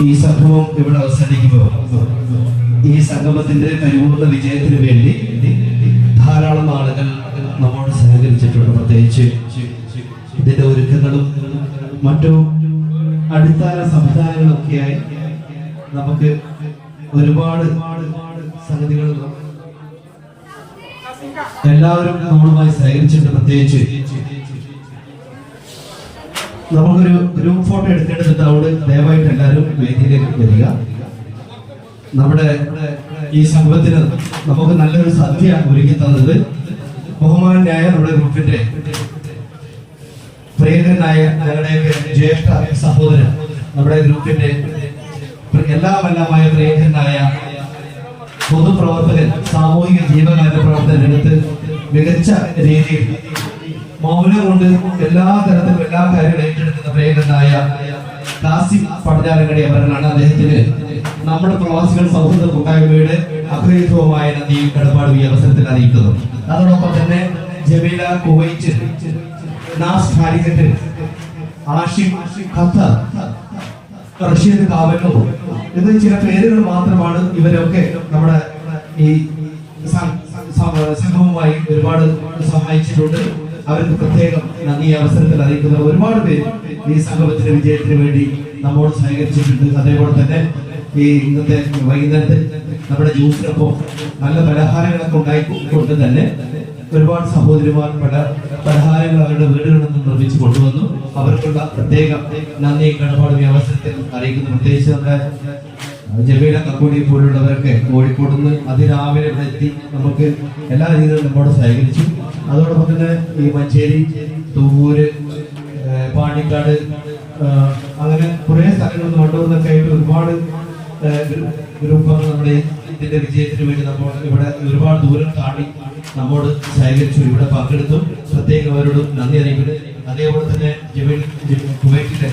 ഈ സംഗമം ഇവിടെ അവസാനിക്കുമ്പോൾ ഈ സംഗമത്തിന്റെ പരിപൂർണ്ണ വിജയത്തിന് വേണ്ടി ധാരാളം ആളുകൾ നമ്മോട് സഹകരിച്ചിട്ടുണ്ട്. പ്രത്യേകിച്ച് ഇതിന്റെ ഒരുക്കങ്ങളും മറ്റു അടിസ്ഥാന സംവിധാനങ്ങളൊക്കെയായി നമുക്ക് ഒരുപാട് സംഗതികൾ എല്ലാവരും നമ്മളുമായി സഹകരിച്ചിട്ടുണ്ട്. പ്രത്യേകിച്ച് നമുക്കൊരു ഗ്രൂപ്പ് ഫോട്ടോ എടുക്കേണ്ടതുണ്ട്. അവിടെ ദയവായിട്ട് എല്ലാവരും വേദിയിലേക്ക് വരിക. നമ്മുടെ ഈ സംഘത്തിന് നമുക്ക് നല്ലൊരു സദ്യ ഒരുക്കി തന്നത് ബഹുമാനായ നമ്മുടെ ഗ്രൂപ്പിന്റെ പ്രിയങ്കരനായ ഞങ്ങളുടെയൊക്കെ ജ്യേഷ്ഠ സഹോദരൻ, നമ്മുടെ ഗ്രൂപ്പിന്റെ എല്ലാമായ പ്രിയങ്കരനായ പൊതുപ്രവർത്തകൻ, സാമൂഹിക ജീവകാരുണ്യ പ്രവർത്തകൻ എടുത്ത് മികച്ച രീതിയിൽ മൗനം കൊണ്ട് എല്ലാ തരത്തിലും എല്ലാ കാര്യങ്ങളും ഏറ്റെടുക്കുന്ന പ്രിയങ്കരനായ കാസിം പടിഞ്ഞാറങ്ങാടി അവരാണ്. അദ്ദേഹത്തിന് നമ്മുടെ പ്രവാസികൾ സൗഹൃദ കൂട്ടായ്മയുടെ അഗ്രഹീതവുമായ നന്ദിയും കടപ്പാടും ഈ അവസരത്തിൽ അറിയിക്കുന്നു. അതോടൊപ്പം തന്നെ ജമീല കുവൈറ്റ്, നാസ് ഖാലിക്കറ്റ്, ആഷിം ഖത്തർ, റഷീദ് കാവന്നൂർ, ഇത് ചില പേരുകൾ മാത്രമാണ്. ഇവരൊക്കെ നമ്മുടെ ഈ സംഘവുമായി ഒരുപാട് സഹായിച്ചിട്ടുണ്ട്. അവർക്ക് പ്രത്യേകം നന്ദി അവസരത്തിൽ അറിയിക്കുന്നത്. ഒരുപാട് പേര് ഈ സംഗമത്തിന്റെ വിജയത്തിന് വേണ്ടി നമ്മോട് സഹകരിച്ചിട്ടുണ്ട്. അതേപോലെ തന്നെ ഈ ഇന്നത്തെ വൈകുന്നേരത്തെ നമ്മുടെ ജ്യൂസിനൊപ്പം നല്ല പലഹാരങ്ങളൊക്കെ ഉണ്ടായിക്കൊണ്ട് തന്നെ ഒരുപാട് സഹോദരിമാർ പലഹാരങ്ങൾ അവരുടെ വീടുകളിൽ നിന്ന് നിർമ്മിച്ചു കൊണ്ടുവന്നു. അവർക്കുള്ള പ്രത്യേക നന്ദിയും കടപ്പാടും ഈ അവസരത്തിൽ അറിയിക്കുന്നു. പ്രത്യേകിച്ച് നമ്മുടെ ജമീല കക്കൂടി പോലുള്ളവരൊക്കെ കോഴിക്കോട് നിന്ന് അതിരാവിലെ ഇവിടെ എത്തി നമുക്ക് എല്ലാ രീതിയിലും നമ്മോട് സഹകരിച്ചു. അതോടൊപ്പം തന്നെ ഈ മഞ്ചേരി, തൂവൂര്, പാണ്ടിക്കാട്, അങ്ങനെ കുറെ സ്ഥലങ്ങളിൽ നിന്ന് കൊണ്ടുവന്നൊക്കെ ആയിട്ട് ഒരുപാട് ഗ്രൂപ്പുകൾ നമ്മുടെ ഇതിന്റെ വിജയത്തിന് വേണ്ടി നമ്മൾ ഇവിടെ ഒരുപാട് ദൂരം താണ്ടി നമ്മോട് സഹകരിച്ചു, ഇവിടെ പങ്കെടുത്തു. പ്രത്യേകം അവരോട് നന്ദി അറിയിക്കുന്നു. അതേപോലെ തന്നെ കുവൈറ്റിലെ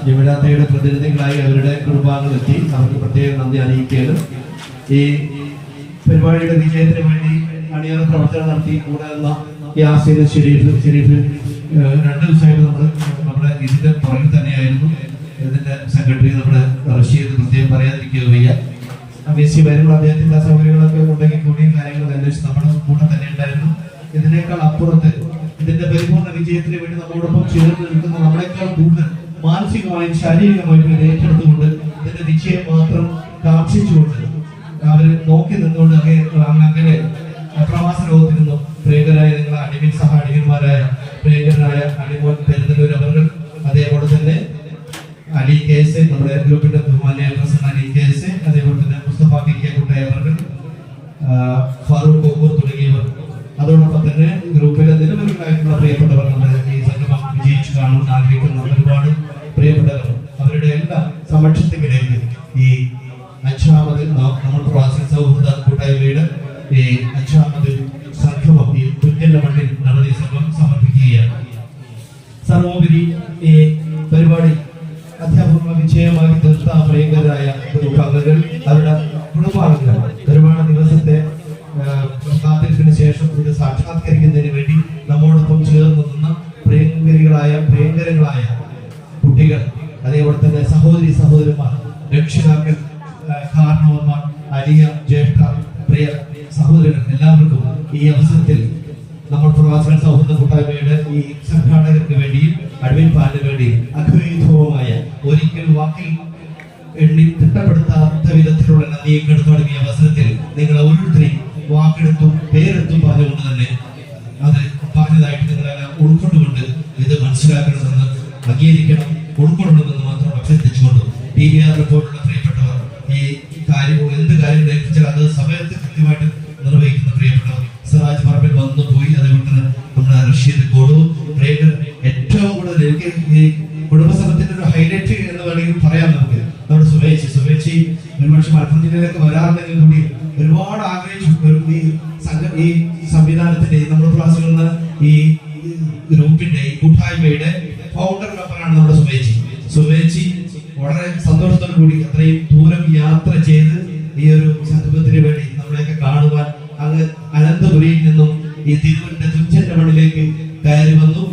ജമീലാത്തയുടെ പ്രതിനിധികളായി അവരുടെ കുടുംബാംഗങ്ങൾ എത്തി, അവർക്ക് പ്രത്യേകം നന്ദി അറിയിക്കുകയാണ്. ഈ പരിപാടിയുടെ വിജയത്തിന് വേണ്ടി അണിയറ പ്രവർത്തനം നടത്തി കൂടെ യാസീൻ ഷെരീഫ് 2 ദിവസമായിട്ട് നമ്മുടെ ഇതിന്റെ പുറകിൽ തന്നെയായിരുന്നു. ഇതിന്റെ സെക്രട്ടറി നമ്മുടെ റഷീദ്, പ്രത്യേകം പറയാതിരിക്കുക വയ്യ. അഭ്യസി വരുമ്പോൾ അദ്ദേഹത്തിന്റെ സൗകര്യങ്ങളൊക്കെ ഉണ്ടെങ്കിൽ കൂടിയും കാര്യങ്ങൾ അന്വേഷിച്ച് നമ്മുടെ കൂടെ തന്നെ ഉണ്ടായിരുന്നു. ഇതിനേക്കാൾ അപ്പുറത്ത് ഇതിന്റെ പരിപൂർണ്ണ വിജയത്തിന് വേണ്ടി നമ്മോടൊപ്പം ചേർന്ന് നിൽക്കുന്ന നമ്മളെക്കാൾ കൂടുതൽ മാനസികമായും ശാരീരികമായും ഇത് ഏറ്റെടുത്തുകൊണ്ട് ഇതിന്റെ വിജയം മാത്രം കാക്ഷിച്ചുകൊണ്ട് അവര് നോക്കി നിന്നുകൊണ്ട് അങ്ങനെ പ്രവാസ ലോകത്തിൽ നിന്നും പ്രിയങ്കരായ നിങ്ങളെ അടിമൻ അടിമന്മാരായ പ്രിയങ്കരനായ അടിമോൻ പെരുന്തല്ലൂർ അവർ, അതേപോലെ തന്നെ അലി കേസ്, നമ്മുടെ ഗ്രൂപ്പിന്റെ ബഹുമാന്യ അലി കേസ്, അതേപോലെ തന്നെ മുസ്തഫ കുട്ടായ അവർ, ഫാറൂഖ് കോക്കൂർ തുടങ്ങിയവർ, അതോടൊപ്പം തന്നെ ഗ്രൂപ്പിലെ നിലവിലായിട്ടുള്ള പ്രിയപ്പെട്ടവർ, നമ്മുടെ ഈ സംഗമം വിജയിച്ചു കാണുമെന്ന് ആഗ്രഹിക്കുന്ന ഒരുപാട് പ്രിയപ്പെട്ടവർ, അവരുടെ എല്ലാ സമക്ഷത്തിനിടയിൽ ഈ 5ാമത് നമ്മൾ പ്രവാസി സൗഹൃദ കൂട്ടായ്മയുടെ ഈ 5ാമത് സംഗമം ഈ തുല്യന്റെ മണ്ണിൽ നടന്ന സംഘം സമർപ്പിക്കുകയാണ്. സർവോപരി ഈ പരിപാടി അധ്യാപക വിജയമായി തീർത്ത പ്രിയങ്കരായ അംഗങ്ങൾ, അവരുടെ കുടുംബാംഗങ്ങൾ ഒരുപാട് ദിവസത്തെ കാത്തിരിപ്പിന് ശേഷം ഇത് സാക്ഷാത്കരിക്കുന്നതിന് വേണ്ടി നമ്മോടൊപ്പം ചേർന്ന് നിന്ന പ്രിയങ്കരങ്ങളായ കുട്ടികൾ, അതേപോലെ തന്നെ സഹോദരന്മാർ, രക്ഷിതാക്കൾ, കാരണവന്മാർ, അലിയ, ജ്യേഷ്ഠ, പ്രിയ സഹോദരങ്ങൾ, എല്ലാവർക്കും ഈ അവസരത്തിൽ നമ്മൾ പ്രവാസികൾ സൗഹൃദ കൂട്ടായ്മയുടെ ഈ സംഘാടകർക്ക് വേണ്ടിയും അഡ്മിൻ പാലിന് വേണ്ടിയും അഗ്രഹീതവുമായ ഒരിക്കൽ വാക്കിൽ എണ്ണി തിട്ടപ്പെടുത്താത്ത വിധത്തിലുള്ള നന്ദിയെ കെടുത്തോടെ ഈ അവസരത്തിൽ നിങ്ങൾ ഓരോരുത്തരെയും വാക്കെടുത്തും പേരെടുത്തും പറഞ്ഞുകൊണ്ട് തന്നെ അത് പറഞ്ഞതായിട്ട് നിങ്ങളെല്ലാം ഉൾക്കൊണ്ടുകൊണ്ട് ഇത് മനസ്സിലാക്കണമെന്ന്, അംഗീകരിക്കണം, ഉൾക്കൊള്ളണമെന്ന് മാത്രം അഭ്യർത്ഥിച്ചുകൊണ്ടും TVR റിപ്പോർട്ടുള്ള പ്രിയപ്പെട്ടവർ ഈ കാര്യങ്ങൾ എന്ത് കാര്യം ഏൽപ്പിച്ചാൽ അത് സമയത്ത് കൃത്യമായിട്ട് നിർവഹിക്കുന്ന പ്രിയപ്പെട്ടവർ, സിറാജ് പറമ്പിൽ വന്നു പോയി, അതേപോലെ തന്നെ നമ്മുടെ റഷീദ് കോടൂർ, പ്രിയങ്കർ, ഏറ്റവും കൂടുതൽ എനിക്ക് ഈ കുടുംബസംഘത്തിന്റെ ഒരു ഹൈലൈറ്റ് എന്ന് വേണമെങ്കിൽ പറയാം. നമുക്ക് നമ്മുടെ സുബേച്ചി ഒരുപക്ഷെ മലപ്പുറം ജില്ലയിലേക്ക് വരാറുണ്ടെങ്കിൽ കൂടി ഒരുപാട് ആഗ്രഹിച്ചു ഈ സംവിധാനത്തിന്റെ നമ്മുടെ പ്രവാസികളുടെ ഈ ഗ്രൂപ്പിന്റെ ഈ കൂട്ടായ്മയുടെ ഫൗണ്ടർ മെമ്പറാണ് നമ്മുടെ സുബേച്ചി. വളരെ സന്തോഷത്തോടു കൂടി അത്രയും ദൂരം യാത്ര ചെയ്ത് ഈ ഒരു സംഗമത്തിന് വേണ്ടി നമ്മളെയൊക്കെ കാണുവാൻ അങ്ങ് അനന്തപുരിയിൽ നിന്നും ഈ തിരുവനന്തപുരത്തെ തുഞ്ചന്റെ മണ്ണിലേക്ക് കയറി വന്നു.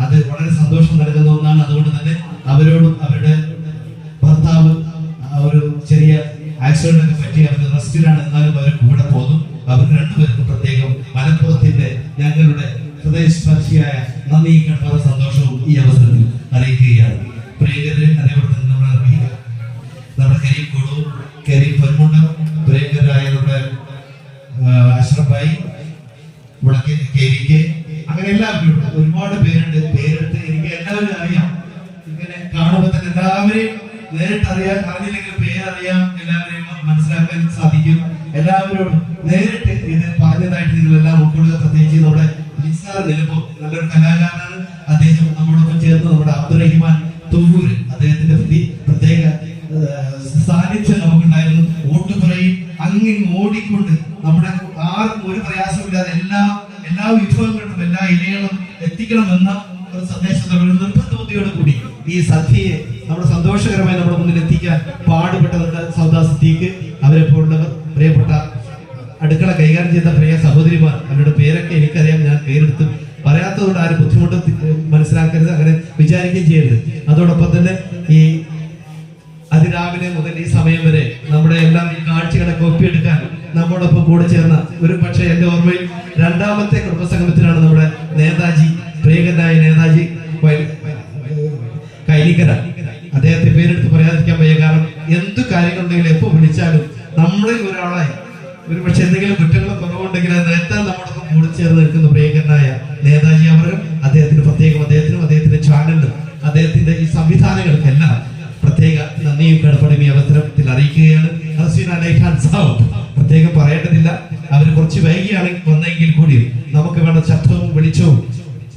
അത് വളരെ സന്തോഷം നൽകുന്ന ഒന്നാണ്. അതുകൊണ്ട് തന്നെ അവരോടും അവരുടെ ആക്സിഡന്റ് പറ്റി അവർ റെസ്റ്റിലാണ്, എന്നാലും അവർ കൂടെ പോന്നു. അവർക്ക് രണ്ടുപേർക്കും പ്രത്യേകം മലപ്പുറത്തിന്റെ ഞങ്ങളുടെ ഹൃദയസ്പർശിയായ നന്ദി കടപ്പാട് സന്തോഷവും ഈ അവസരത്തിൽ അറിയിക്കുകയാണ്. പ്രിയങ്കരെ, അതേപോലെ തന്നെ നമ്മുടെ കരീം കൊടു, കരീം പൊന്മുണ്ട, പ്രിയങ്കരായ നമ്മുടെ അഷ്റഫായി, ഇവിടെ കെ, അങ്ങനെ എല്ലാവരും ഒരുപാട് പേരുണ്ട്. പേരെടുത്ത് എനിക്ക് എല്ലാവരും അറിയാം. ഇങ്ങനെ കാണുമ്പോൾ തന്നെ എല്ലാവരെയും നേരിട്ട് അറിഞ്ഞില്ലെങ്കിൽ പേരറിയാം, എല്ലാവരെയും മനസ്സിലാക്കാൻ സാധിക്കും. എല്ലാവരോടും നേരിട്ട് ഇത് പറഞ്ഞതായിട്ട് നിങ്ങൾ എല്ലാം ഉൾക്കൊള്ളുക. പ്രത്യേകിച്ച് നമ്മുടെ നിസാർ നിലമ്പോ നല്ലൊരു കലാകാരനാണ്. അദ്ദേഹം നമ്മോടൊപ്പം ചേർന്ന് നമ്മുടെ അബ്ദുറഹിമാൻ തൂവൂര്, അദ്ദേഹത്തിന്റെ പ്രത്യേക സാന്നിധ്യം നമുക്കുണ്ടായിരുന്നു. ഓട്ടുപുറയിൽ അങ്ങനെ ഓടിക്കൊണ്ട് നമ്മുടെ ആർക്കും ഒരു പ്രയാസമില്ലാതെ എല്ലാ വിഭവങ്ങളും എല്ലാ ഇലകളും എത്തിക്കണമെന്ന ഒരു സന്ദേശത്തോടെ ഒരു നിർബന്ധബുദ്ധിയോട് കൂടി ഈ സദ്യയെ നമ്മുടെ സന്തോഷകരമായി നമ്മുടെ മുന്നിൽ എത്തിക്കാൻ പാടുപെട്ടവരുടെ സൗദാ സിദ്ദീഖ്, അവരെ പോലുള്ളവർ, പ്രിയപ്പെട്ട അടുക്കള കൈകാര്യം ചെയ്ത പ്രിയ സഹോദരിമാർ, അവരുടെ പേരൊക്കെ എനിക്കറിയാം. ഞാൻ പേരെടുത്ത് പറയാത്തതുകൊണ്ട് ആരും ബുദ്ധിമുട്ട് മനസ്സിലാക്കരുത്, അങ്ങനെ വിചാരിക്കുകയും ചെയ്യരുത്. അതോടൊപ്പം തന്നെ ഈ അതിരാവിലെ മുതൽ ഈ സമയം വരെ നമ്മുടെ എല്ലാം ഈ കാഴ്ചകളൊക്കെ ഒപ്പിയെടുക്കാൻ നമ്മോടൊപ്പം കൂടെ ചേർന്ന, ഒരു പക്ഷേ എന്റെ ഓർമ്മയിൽ രണ്ടാമത്തെ കുടുംബസംഗമത്തിലാണ് നമ്മുടെ നേതാജി, പ്രിയങ്കരനായ നേതാജി കൈലിക്കര. അദ്ദേഹത്തെ പേരെടുത്ത് പറയാതിരിക്കാൻ വയ്യ. കാരണം എന്ത് കാര്യങ്ങളുണ്ടെങ്കിലും എപ്പോ വിളിച്ചാലും നമ്മളിൽ ഒരാളായി, ഒരു പക്ഷെ എന്തെങ്കിലും കുറ്റങ്ങളും കുറവുണ്ടെങ്കിൽ അത് നേരത്തെ നമ്മോടൊപ്പം കൂടെ ചേർന്ന് നിൽക്കുന്ന പ്രിയങ്കരനായ നേതാജി അവർ, അദ്ദേഹത്തിന് പ്രത്യേകം അദ്ദേഹത്തിനും അദ്ദേഹത്തിന്റെ ചാനലിനും അദ്ദേഹത്തിന്റെ ഈ സംവിധാനങ്ങൾക്കെല്ലാം പ്രത്യേക നന്ദിയും കടപ്പാടും ഈ അവസരത്തിൽ അറിയിക്കുകയാണ്. പ്രത്യേകം പറയേണ്ടതില്ല, അവർ കുറച്ച് വൈകിയാണ് വന്നെങ്കിൽ കൂടിയും നമുക്ക് വേണ്ട ശബ്ദവും വെളിച്ചവും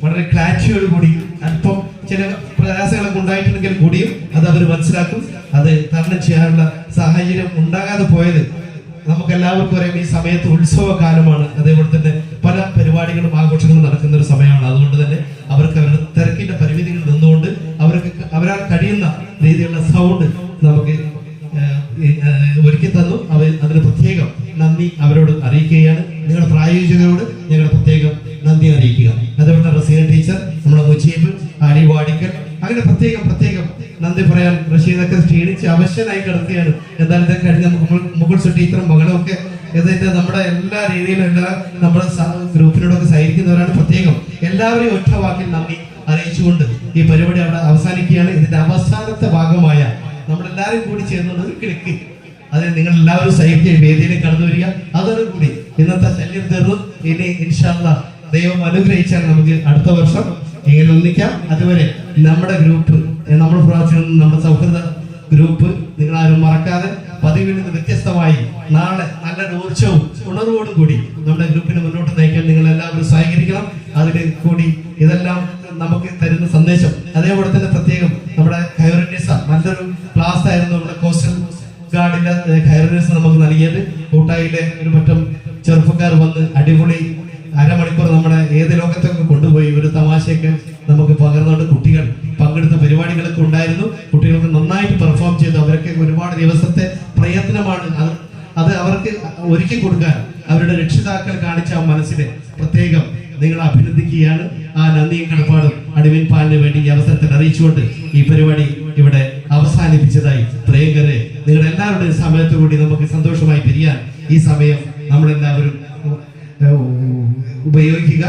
വളരെ ക്ലാരിറ്റിയോട് കൂടി അല്പം ചില പ്രയാസങ്ങളൊക്കെ ഉണ്ടായിട്ടുണ്ടെങ്കിൽ കൂടിയും അത് അവർ മനസ്സിലാക്കും. അത് തരണം ചെയ്യാനുള്ള സാഹചര്യം ഉണ്ടാകാതെ പോയത് നമുക്ക് എല്ലാവർക്കും അറിയാം. ഈ സമയത്ത് ഉത്സവ കാലമാണ്, അതേപോലെ തന്നെ പല പരിപാടികളും ആഘോഷങ്ങളും നടക്കുന്ന ഒരു സമയമാണ്. അതുകൊണ്ട് തന്നെ അവർക്ക് അവരുടെ തിരക്കിന്റെ പരിമിതികൾ നിന്നുകൊണ്ട് അവരാൽ കഴിയുന്ന രീതിയിലുള്ള സൗണ്ട് നമുക്ക് ഒരുക്കി തന്നു. അതിന് പ്രത്യേകം നന്ദി അവരോട് അറിയിക്കുകയാണ്. നിങ്ങളുടെ പ്രായോജകരോട് ഞങ്ങൾ പ്രത്യേകം നന്ദി അറിയിക്കുക. അതേപോലെ റസീന ടീച്ചർ, നമ്മുടെ മുജീബ്, അലി വാടിക്കൽ, അങ്ങനെ പ്രത്യേകം നന്ദി പറയാൻ. റഷീദൊക്കെ ക്ഷീണിച്ച് അവശനായി കിടക്കുകയാണ്. എന്തായാലും ഇത് കഴിഞ്ഞ മുകുൾ ടീച്ചറും മകളും ഒക്കെ ഇതിന്റെ നമ്മുടെ എല്ലാ രീതിയിലും നമ്മുടെ ഗ്രൂപ്പിനോടൊക്കെ സഹകരിക്കുന്നവരാണ്. പ്രത്യേകം എല്ലാവരെയും ഒറ്റ വാക്കിൽ നന്ദി അറിയിച്ചുകൊണ്ട് ഈ പരിപാടി അവിടെ അവസാനിക്കുകയാണ്. ഇതിന്റെ അവസാനത്തെ ഭാഗമായ നമ്മളെല്ലാവരും കൂടി ചേർന്നുകൊണ്ട് ഒരു ക്ലിക്ക്, അതിന് നിങ്ങൾ എല്ലാവരും സഹിക്കുക, വേദിയിലേക്ക് കടന്നു വരിക. അതോടുകൂടി ഇന്നത്തെ ശല്യം തീർന്നു. ഇനി ഇൻഷാ അല്ലാഹ് ദൈവം അനുഗ്രഹിച്ചാൽ നമുക്ക് അടുത്ത വർഷം ഇങ്ങനെ ഒന്നിക്കാം. അതുവരെ നമ്മുടെ ഗ്രൂപ്പ്, നമ്മുടെ പ്രവർത്തനം, നമ്മുടെ സൗഹൃദ ഗ്രൂപ്പ് നിങ്ങൾ ആരും മറക്കാതെ പതിവിൽ നിന്ന് വ്യത്യസ്തമായി നാളെ നല്ലൊരു ഊർജ്ജവും ഉണർവോടും കൂടി നമ്മുടെ ഗ്രൂപ്പിനെ മുന്നോട്ട് നയിക്കാൻ നിങ്ങൾ എല്ലാവരും സഹകരിക്കണം. അതിൽ കൂടി ഇതെല്ലാം നമുക്ക് തരുന്ന സന്ദേശം. അതേപോലെ തന്നെ പ്രത്യേകം നമ്മുടെ ഖൈറുന്നീസ നല്ലൊരു ക്ലാസ് ആയിരുന്നു. നമ്മുടെ കോസ്റ്റൽ ഗാർഡിന്റെ ഖൈറുന്നീസ നമുക്ക് നൽകിയത്. കൂട്ടായിലെ ഒരു മറ്റും ചെറുപ്പക്കാർ വന്ന് അടിപൊളി അരമണിക്കൂർ നമ്മുടെ ഏത് ലോകത്തൊക്കെ കൊണ്ടുപോയി ഒരു തമാശയൊക്കെ നമുക്ക് പകർന്നുകൊണ്ട് കുട്ടികൾ പങ്കെടുത്ത പരിപാടികളൊക്കെ ഉണ്ടായിരുന്നു. കുട്ടികൾക്ക് നന്നായിട്ട് പെർഫോം ചെയ്തു. അവരൊക്കെ ഒരുപാട് ദിവസത്തെ പ്രയത്നമാണ് അത് അവർക്ക് ഒരുക്കി കൊടുക്കാൻ അവരുടെ രക്ഷിതാക്കൾ കാണിച്ച ആ മനസ്സിനെ പ്രത്യേകം നിങ്ങൾ അഭിനന്ദിക്കുകയാണ്. ആ നന്ദിയും കടപ്പാടും അടിവിൻ പാലിന് വേണ്ടി ഈ അവസരത്തിൽ അറിയിച്ചുകൊണ്ട് ഈ പരിപാടി ഇവിടെ അവസാനിപ്പിച്ചതായി. പ്രിയങ്കരെ, നിങ്ങളുടെ എല്ലാവരുടെയും സമയത്തുകൂടി നമുക്ക് സന്തോഷമായി പിരിയാൻ ഈ സമയം നമ്മളെല്ലാവരും ഉപയോഗിക്കുക.